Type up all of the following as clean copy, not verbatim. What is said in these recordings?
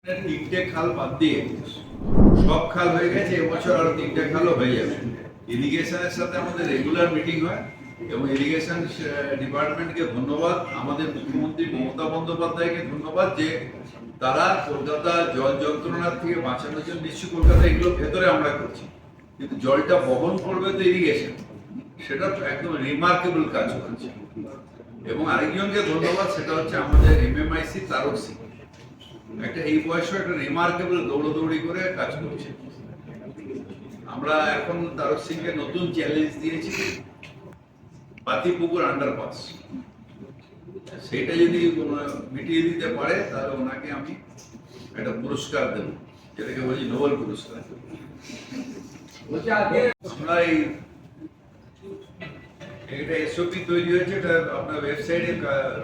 তিনটে খাল বাদ দিয়ে সব খাল হয়ে গেছে, এবছর আরো তিনটে খালও হয়ে যাবে। ইরিগেশনের সাথে আমাদের রেগুলার মিটিং হয় এবং ইরিগেশন ডিপার্টমেন্টকে ধন্যবাদ, আমাদের মুখ্যমন্ত্রী মমতা বন্দ্যোপাধ্যায়কে ধন্যবাদ যে তারা কলকাতা জল যন্ত্রণার থেকে বাঁচানোর জন্য, নিশ্চয়ই কলকাতা এগুলো ভেতরে আমরা করছি, কিন্তু জলটা বহন করবে তো ইরিগেশন, সেটা একদম রিমার্কেবল কাজ করছে। এবং আরেকজনকে ধন্যবাদ, সেটা হচ্ছে আমাদের MMIC তারক সিং, একটা এই বয়সে একটা রিমার্কেবল দৌড়দৌড়ি করে কাজ করছে। আমরা এখন তারক সিংকে নতুন চ্যালেঞ্জ দিয়েছি, পাতিপুকুর আন্ডারপাস, সেটা যদি মিটিয়ে দিতে পারে তাহলে ওনাকে আমি একটা পুরস্কার দেব, যেটাকে বলছি নোবেল পুরস্কার। আমরা এটা SOP তৈরি হয়েছে, এটা আপনার ওয়েবসাইটে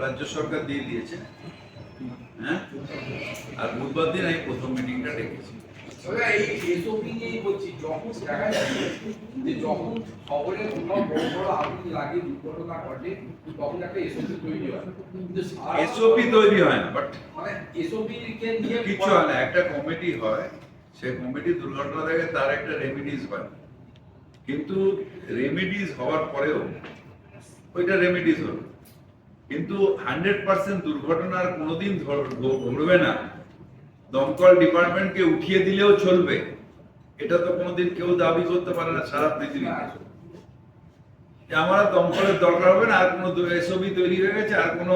রাজ্য সরকার দিয়ে দিয়েছে। হ্যাঁ, আর বুধবার দিন আমি প্রথম মিটিংটা ডেকেছি। এই এসওপি নিয়েই বলছি, যখন দেখা যাচ্ছে যে যখন খবরে কোথাও বড় বড় আগুন লাগে, দুর্ঘটনা ঘটে, তখন একটা এসওপি তৈরি হয়। এসওপি তৈরি হয় না, বাট মানে এসওপি কে নিয়ে কিছু হয় না, একটা কমিটি হয়, সেই কমিটি দুর্ঘটনা দেখে তার একটা রেমিডিস হয়, কিন্তু রেমিডিস হওয়ার পরেও ওইটা রেমিডিস হলো, কিন্তু 100% দুর্ঘটনার কোনোদিন ঘটবে না। দমকল ডিপার্টমেন্টকে উঠিয়ে দিলেও চলবে, এটা তো কোনোদিন কেউ দাবি করতে পারে না সারা পৃথিবীতে। আমার দমকলের দরকার হবে না, আর কোনো SOP তৈরি হয়ে গেছে, আর কোনো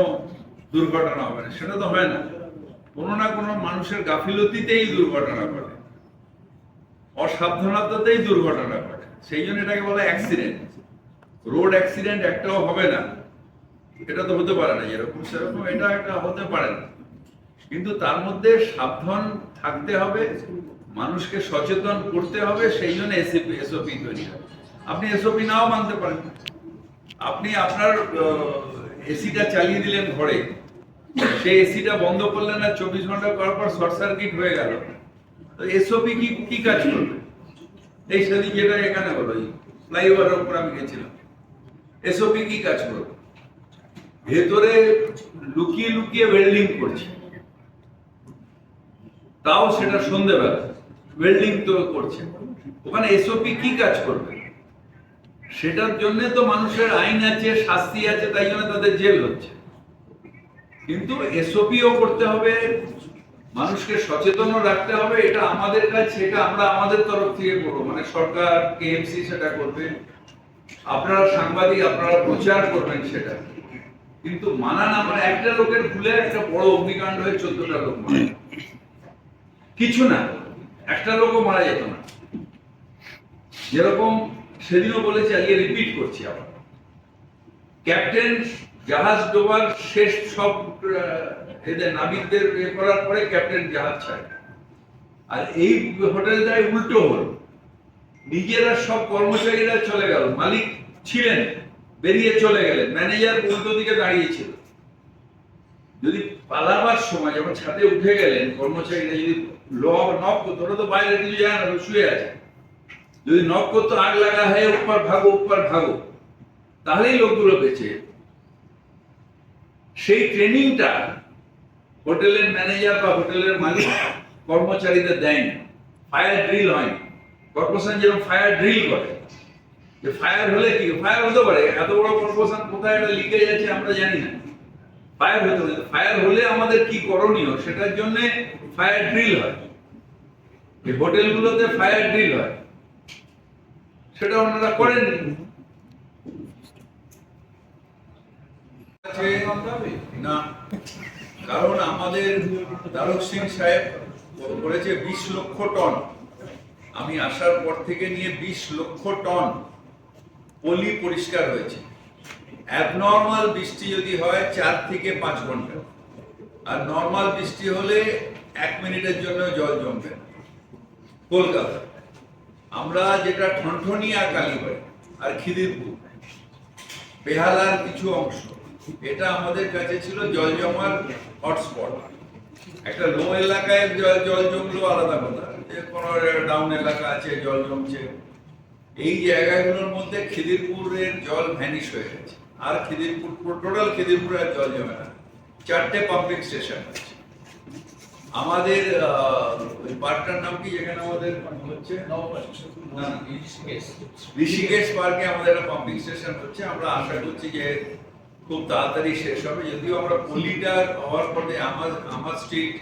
দুর্ঘটনা হবে না, সেটা তো হয় না। কোনো না কোনো মানুষের গাফিলতিতেই দুর্ঘটনা ঘটে, অসাবধানতাতেই দুর্ঘটনা ঘটে, সেই জন্য এটাকে বলে অ্যাক্সিডেন্ট। রোড অ্যাক্সিডেন্ট একটাও হবে না, এটা তো হতে পারে না, যেরকম সেরকম এটা একটা হতে পারে না, কিন্তু তার মধ্যে সাবধান থাকতে হবে, মানুষকে সচেতন করতে হবে, সেই জন্য SOP তৈরি হয়। আপনি SOP নাও মানতে পারেন, আপনি আপনার এসিটা চালিয়ে দিলেন ঘরে, সেই এসিটা বন্ধ করলেন না, 24 ঘন্টা পর পর শর্ট সার্কিট হয়ে গেল, তো SOP কি কাজ করবে? এই সেদিন যেটা এখানে হলো, ফ্লাইওভারের উপর আমি গেছিলাম, SOP কি কাজ করবে? ভেতরে লুকিয়ে লুকিয়ে ওয়েল্ডিং করছে, তাও সেটা সন্ধ্যেবেলা ওয়েল্ডিং তো করছে, ওখানে SOP কি কাজ করবে? সেটার জন্য তো মানুষের আইন আছে, শাস্তি আছে, তাই জন্য তাদের জেল হচ্ছে, কিন্তু SOPও করতে হবে, মানুষকে সচেতন রাখতে হবে, এটা আমাদের কাজ, সেটা আমরা আমাদের তরফ থেকে করবো, মানে সরকার KMC সেটা করবে, আপনারা সাংবাদিক আপনারা প্রচার করবেন সেটা, কিন্তু মানা না, মানে একটা লোকের ভুলে একটা বড় অগ্নিকাণ্ড হয়ে 14টা লোক মারা, কিছু না, একটা লোকও মারা যেত না। যেরকম সেদিনও বলেছি, আজকে রিপিট করছি আবার, ক্যাপ্টেন জাহাজ ডোবার শেষ সব এদের নাবিকদের করার পরে ক্যাপ্টেন জাহাজ ছাড়ে, আর এই হোটেলটাই উল্টো হল, নিজেরা সব কর্মচারীরা চলে গেল, মালিক ছিলেন বেরিয়ে চলে গেলেন, ম্যানেজার উল্টো দিকে দাঁড়িয়েছিল। যদি পালাবার সময় যখন ছাদে উঠে গেলেন কর্মচারীরা, যদি নক করতো, ওরা তো বাইরে কিছু যায় না, শুয়ে আছে, যদি নক করতো আগ লাগা হয় উপর ভাগো, তাহলেই লোকগুলো বেঁচে। সেই ট্রেনিংটা হোটেলের ম্যানেজার বা হোটেলের মালিক কর্মচারীদের দেয়নি, ফায়ার ড্রিল হয়নি। কর্পোরেশন যেরকম ফায়ার ড্রিল করে, যে ফায়ার হলে কি ফায়ার হতে পারে, এত বড় কর্পোরেশন কোথায় একটা লিকেজ আছে আমরা জানি না, ফায়ার হতে পারে, ফায়ার হলে আমাদের কি করণীয় সেটার জন্য ফায়ার ড্রিল হয়, এই হোটেলগুলোতে ফায়ার ড্রিল হয়, সেটা ওনারা করেননি। না, কারণ আমাদের তারক সিং সাহেব করেছে 20 লক্ষ টন, আমি আসার পর থেকে নিয়ে 20 লক্ষ টন পলি পরিষ্কার হয়েছে। অ্যাবনর্মাল বৃষ্টি যদি হয় 4 থেকে 5 ঘন্টা, আর নর্মাল বৃষ্টি হলে 1 মিনিটের জন্য জল জমবে না। কলকাতা আমরা যেটা ঠনঠনিয়া, কালীবাড়ি আর খিদিরপুর, বেহালার কিছু অংশ, এটা আমাদের কাছে ছিল জল জমার হটস্পট। একটা লো এলাকায় জল জমলো আলাদা কথা, যে কোনো ডাউন এলাকা আছে জল জমছে, এই জায়গাগুলোর মধ্যে খিদিরপুরের জল ভ্যানিশ হয়ে গেছে, আর খিদিরপুর টোটাল খিদিরপুরে আর জল জমে না। 4টে পাম্পিং স্টেশন আছে, আমাদের ওই পার্কটার নাম কি যেখানে আমাদের হচ্ছে না, ঋষিকেশ পার্কে আমাদের একটা পাম্পিং স্টেশন হচ্ছে। আমরা আশা করছি যে খুব তাড়াতাড়ি শেষ হবে, যদিও আমরা পল্লীটার হওয়ার পরে আমার স্ট্রিট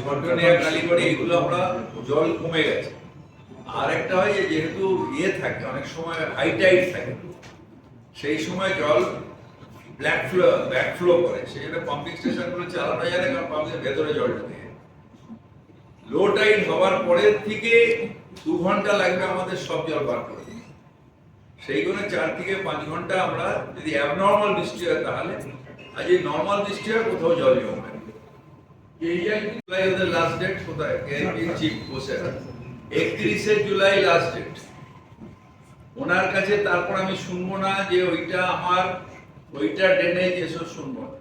ঘটনিয়া কালীবাড়ি এগুলো আমরা জল কমে গেছে। আর একটা হয় যে যেহেতু ইয়ে থাকে অনেক সময় হাই টাইড থাকে, সেই সময় জল ব্যাকফ্লো করে, সেই জন্য পাম্পিং স্টেশনগুলো চালানো যায় না, কারণ পাম্পের ভেতরে জল ঢুকে। লো টাইড হওয়ার পরের থেকে 2 ঘন্টা লাগবে আমাদের সব জল বার করে দিতে। সেইগুলো 4 থেকে 5 ঘন্টা আমরা যদি অ্যাবনর্মাল বৃষ্টি হয় তাহলে, আর যদি নর্মাল বৃষ্টি হয় কোথাও জল জমবে না। জুলাই ওদের লাস্ট ডেট কোথায় কেএনপি চিফ বসে 31শে জুলাই লাস্ট ডেট ওনার কাছে। তারপর আমি শুনবো না যে ওইটা ড্রেনেজ এসব শুনবো না।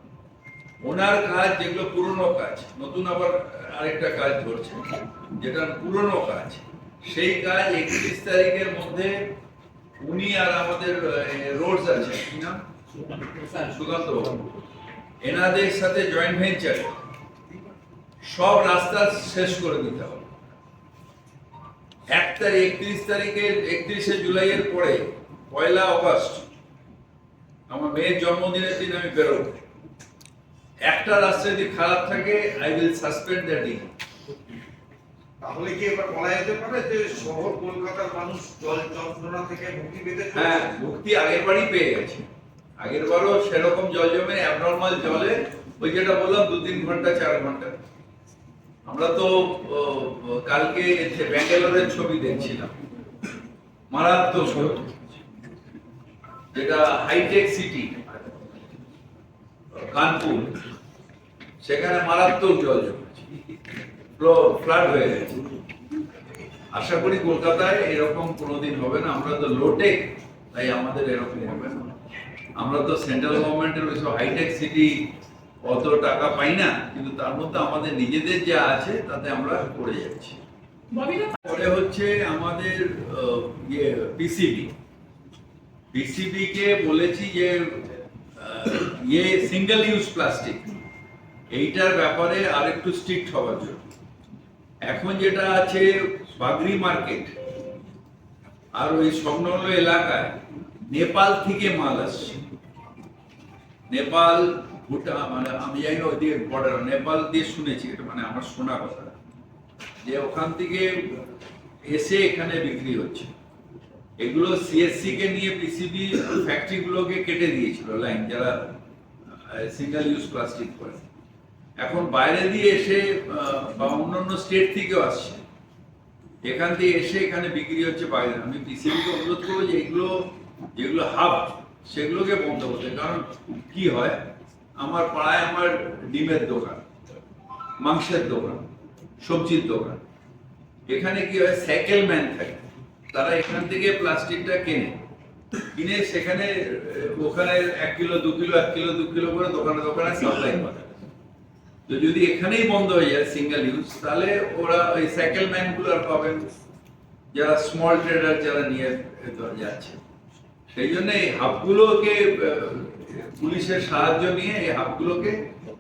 ওনার কাজ যেগুলো পুরনো কাজ, নতুন আবার আরেকটা কাজ ধরছে যেটা পুরনো কাজ, সেই কাজ 31 তারিখের মধ্যে উনি আর আমাদের রোডস আছে কি নাম সুকান্ত, এনাদের সাথে জয়েন্ট ভেঞ্চার সব রাস্তা শেষ করে দিতে হবে। 31শে জুলাইয়ের পরে 1 আগস্ট আমার মেয়ের জন্মদিনের দিন আমি বেরোবো। একটা রাস্তা যদি খারাপ থাকে I will suspend the deal. তাহলে কি এবার বলা যেতে পারে যে শহর কলকাতার মানুষ জল যন্ত্রণা থেকে মুক্তি পেতে চলেছে? হ্যাঁ, মুক্তি আগের বারই পেয়ে গেছে। আগের বারও সেরকম জল জমে অ্যাবনর্মাল জলে ওই যেটা বললাম 2-3 ঘন্টা 4 ঘন্টা। আমরা তো কালকে ব্যাঙ্গালোরের ছবি দেখছিলাম, মারাত্মক যেটা হাইটেক সিটি কানপুর, সেখানে মারাত্মক জল জমেছে, ফ্লাড হয়ে গেছে। আশা করি কলকাতায় এরকম কোনোদিন হবে না। আমরা তো লোটেক, তাই আমাদের এরকম হবে না। আমরা তো সেন্ট্রাল গভর্নমেন্টের ওইসব হাইটেক সিটি অত টাকা পাই না, কিন্তু তার মধ্যে আমাদের নিজেদের যা আছে তাতে আমরা করে যাচ্ছি। পরে হচ্ছে আমাদের পিসিবি কে বলেছি যে সিঙ্গেল ইউজ প্লাস্টিক এইটার ব্যাপারে আরেকটু স্ট্রিক্ট হওয়ার জন্য। এখন যেটা আছে বাগরি মার্কেট আর ওই সংলগ্ন এলাকায় নেপাল থেকে মাল আসছে। নেপাল, ভুটান, মানে আমি জানি না ওইদিকে বর্ডার, নেপাল দিয়ে শুনেছি, এটা মানে আমার শোনা কথা, যে ওখান থেকে এসে এখানে বিক্রি হচ্ছে। এগুলো সিএসসি কে নিয়ে পিসিবি ফ্যাক্টরিগুলোকে কেটে দিয়েছিল লাইন, যারা সিঙ্গেল ইউজ প্লাস্টিক করে। এখন বাইরে দিয়ে এসে বা অন্যান্য স্টেট থেকেও আসছে, এখান থেকে এসে এখানে বিক্রি হচ্ছে বাইরে। আমি পিসিবিকে অনুরোধ করবো যে যেগুলো হাব সেগুলোকে বন্ধ করতে। কারণ কি হয়, আমার পাড়ায় আমার ডিমের দোকান, মাংসের দোকান, সবজির দোকান, এখানে কি হয় সাইকেল ম্যান থাকে, তারা এখান থেকে প্লাস্টিকটা কিনে সেখানে ওখানে 1 কিলো 2 কিলো 1 কিলো 2 কিলো করে দোকানে দোকানে সাপ্লাই করে। তো যদি এখানেই বন্ধ হয়ে যায় সিঙ্গেল ইউজ, তাহলে ওরা ওই সাইকেল ম্যান গুলো আর পাবেন, যারা স্মল ট্রেডার যারা নিয়ে যাচ্ছে। সেই জন্য এই হাবগুলোকে পুলিশের সাহায্য নিয়ে এই হাবগুলোকে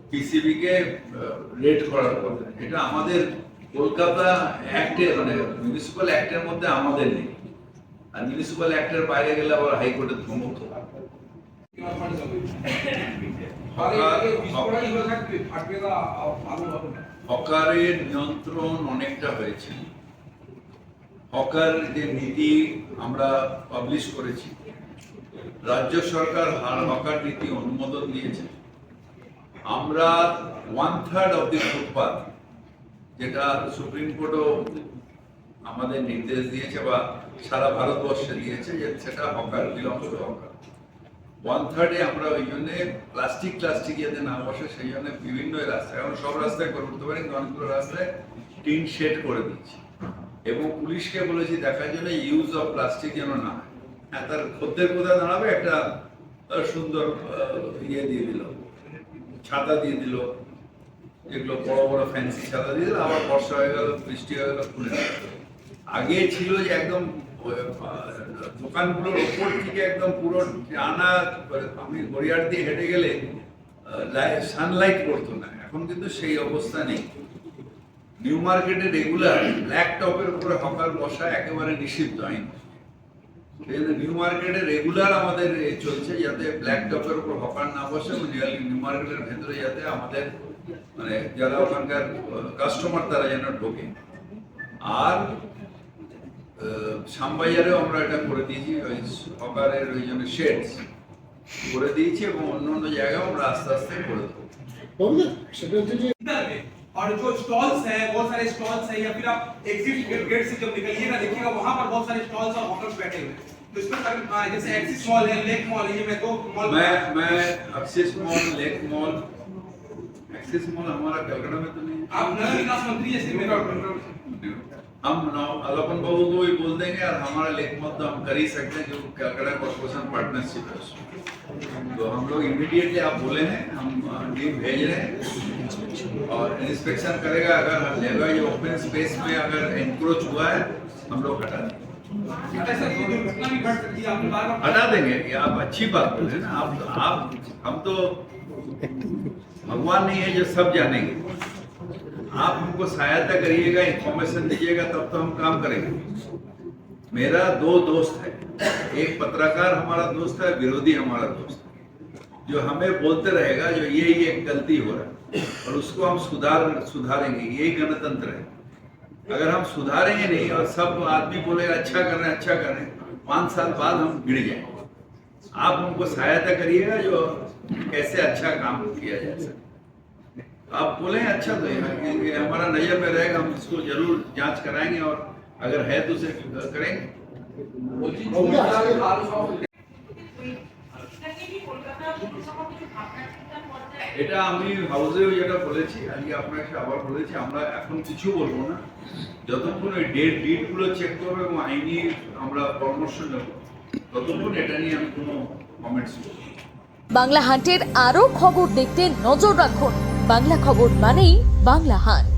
পিসিবি কে রেড করার কথা। এটা আমাদের কলকাতা অ্যাক্টে, মানে মিউনিসিপাল অ্যাক্টের মধ্যে আমাদের নেই। আর মিউনিসিপাল অ্যাক্টের বাইরে গেলে আবার হাইকোর্টের ধমক। হকারের নিয়ন্ত্রণ অনেকটা হয়েছে। হকার যে নীতি আমরা পাবলিশ করেছি, রাজ্য সরকার হকার নীতি অনুমোদন দিয়েছে। আমরা 1/3 অফ দি ফুটপাথ, যেটা সুপ্রিম কোর্টও আমাদের নির্দেশ দিয়েছে বা সারা ভারতবর্ষে দিয়েছে, যে সেটা হকার, বিলংস টু হকার। 1/3 আমরা ওই জন্য প্লাস্টিক যাতে না বসে সেই জন্য বিভিন্ন রাস্তায়, এখন সব রাস্তায় করতে পারি, অনেকগুলো রাস্তায় টিন শেড করে দিচ্ছি। এবং পুলিশকে বলেছি দেখার জন্য ইউজ অফ প্লাস্টিক যেন না হয়। হ্যাঁ, তার খদ্দের কোথায় দাঁড়াবে, একটা সুন্দর ইয়ে দিয়ে দিল, ছাতা দিয়ে দিল, যেগুলো বড় বড় ফ্যান্সি ছাতা দিয়ে দিল। আবার বর্ষা হয়ে গেল, বৃষ্টি হয়ে গেল, খুলে গেল। আগে ছিল যে একদম দোকানগুলোর ওপর থেকে একদম পুরো টানা, আমি গড়িয়ার দিয়ে হেঁটে গেলে সানলাইট পড়তো না। এখন কিন্তু সেই অবস্থা নেই। নিউ মার্কেটে রেগুলার ব্ল্যাক টপের উপরে হকার বসা একেবারে নিষিদ্ধ আইন। সেই জন্য নিউ মার্কেটে রেগুলার আমাদের চলছে যাতে ব্ল্যাক টপের উপর হকার না বসে এবং নিউ মার্কেটের ভেতরে যাতে আমাদের মানে যারা ওখানকার কাস্টমার তারা যেন ঢোকে। আর শ্যামবাজারেও আমরা এটা করে দিয়েছি, ওই হকারের ওই জন্য শেডস করে দিয়েছি এবং অন্য অন্য জায়গায় আমরা আস্তে আস্তে করে দেবো। इधर में और जो स्टॉल्स है बहुत सारे स्टॉल्स है या फिर आप एग्जिट गेट से जब निकलिएगा देखिएगा वहां पर बहुत सारे स्टॉल्स और हॉकर्स बैठे हुए हैं। तो इसमें जैसे एक्सिस मॉल है, लेक मॉल है, ये मैं दो मॉल मैं axis mall, lake mall, axis mall हमारा कलकत्ता में तो नहीं है। आप नगर विकास मंत्री जैसे हम अलपन बाबू को भी बोल देंगे और हमारा लेक मॉल तो हम कर ही सकते हैं जो कलकत्ता कॉर्पोरेशन पार्टनरशिप है उसमें। तो हम लोग इमीडिएटली आप बोले हैं, हम टीम भेज रहे हैं और इंस्पेक्शन करेगा। अगर हर जगह ये ओपन स्पेस में अगर एनक्रोच हुआ है हम लोग हटा देंगे। सर ये दुर्घटना भी घट सकती है, आपने बार-बार हटा देंगे, ये आप अच्छी बात बोल रहे हैं ना। आप हम तो भगवान नहीं है जो सब जानेंगे। आप हमको सहायता करिएगा, इंफॉर्मेशन दीजिएगा तब तो हम काम करेंगे। मेरा दो दोस्त है, एक पत्रकार हमारा दोस्त है, विरोधी हमारा दोस्त है, जो हमें बोलते रहेगा जो ये गलती हो रहा है और उसको हम सुधारेंगे। यही गणतंत्र है। अगर हम सुधारेंगे नहीं और सब आदमी बोलेगा अच्छा कर रहे हैं, अच्छा कर रहे हैं, 5 साल बाद हम गिर जाएंगे। आप हमको सहायता करिएगा जो कैसे अच्छा काम किया जा सके। आप बोले अच्छा तो ये हमारा नजर में रहेगा, हम इसको जरूर जांच कराएंगे और अगर है तो उसे करेंगे। বলছি ঝুলঝাড় খাল সহ এটা আমি হাউসেও যেটা বলেছি, আজকে আপনাকে আবার বলেছি, আমরা এখন কিছু বলবো না যতক্ষণ ওই ডেটগুলো চেক করবো এবং আইনি আমরা পরামর্শ নেব, ততক্ষণ এটা নিয়ে আমি কোনো কমেন্টস করব না। বাংলা হান্টের আরও খবর দেখতে নজর রাখুন। বাংলা খবর মানেই বাংলা হান্ট।